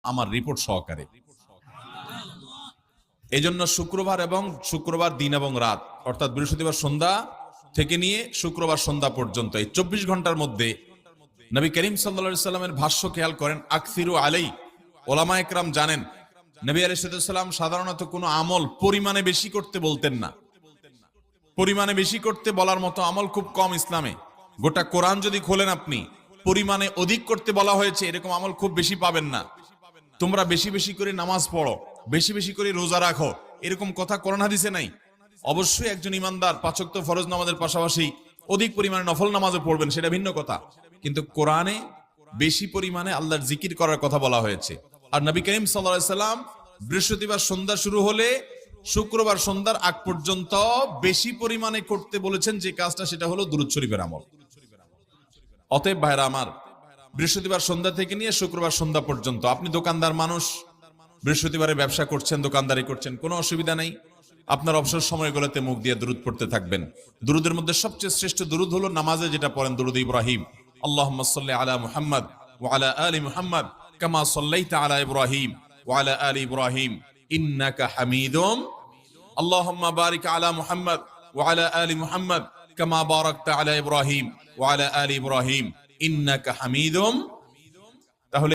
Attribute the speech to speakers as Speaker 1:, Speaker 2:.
Speaker 1: আমার রিপোর্ট সহকারে। এই জন্য শুক্রবার এবং শুক্রবার দিন এবং রাত, অর্থাৎ বৃহস্পতিবার সন্ধ্যা থেকে নিয়ে শুক্রবার সন্ধ্যা পর্যন্ত এই 24 ঘন্টার মধ্যে নবী করিম সাল্লাল্লাহু আলাইহি সাল্লামের ভাষ্য খেয়াল করেন। আকসিরু আলাই, ওলামা একরাম জানেন নবী আলাইহিস সালাম সাধারণত কোনো আমল পরিমাণে বেশি করতে বলতেন না। পরিমাণে বেশি করতে বলার মতো আমল খুব কম ইসলামে। গোটা কোরআন যদি খোলেন আপনি, পরিমাণে অধিক করতে বলা হয়েছে এরকম আমল খুব বেশি পাবেন না। তোমরা বেশি বেশি করে নামাজ পড়ো, বেশি বেশি করে রোজা রাখো, এরকম কথা কোরআন হাদিসে নাই। অবশ্যই একজন ইমানদার 5 ওয়াক্ত ফরজ নামাজের পাশাপাশি অধিক পরিমাণে নফল নামাজও পড়বেন, সেটা ভিন্ন কথা। কিন্তু কোরআনে বেশি পরিমাণে আল্লাহর জিকির করার কথা বলা হয়েছে। আর নবী করিম সাল্লাল্লাহু আলাইহি সাল্লাম বৃহস্পতিবার সন্ধ্যা শুরু হলে শুক্রবার সন্ধ্যার আগ পর্যন্ত বেশি পরিমাণে করতে বলেছেন যে কাজটা, সেটা হলো দুরূদ শরীফের আমল। অতএব ভাইরা আমার, বৃহস্পতিবার সন্ধ্যা থেকে নিয়ে শুক্রবার সন্ধ্যা পর্যন্ত আপনি দোকানদার মানুষ, বৃহস্পতিবারে ব্যবসা করছেন, দোকানদারি করছেন, কোনো অসুবিধা নেই। আপনার অবসর সময়গুলোতে মুখ দিয়ে দুরূদ পড়তে থাকবেন। দুরূদের মধ্যে সবচেয়ে শ্রেষ্ঠ দুরূদ হলো নামাজে যেটা পড়েন, দুরূদ ইব্রাহিম। আল্লাহুম্মা সাল্লি আলা মুহাম্মাদ ওয়া আলা আলি মুহাম্মাদ কামা সাল্লাইতা আলা ইব্রাহিম ওয়া আলা আলি ইব্রাহিম ইন্নাকা হামিদুম। আল্লাহুম্মা বারিক আলা মুহাম্মাদ ওয়া আলা আলি মুহাম্মাদ কামা বারাকতা আলা ইব্রাহিম ওয়া আলা আলি ইব্রাহিম ইন্নাকা হামিদুম। তাহলে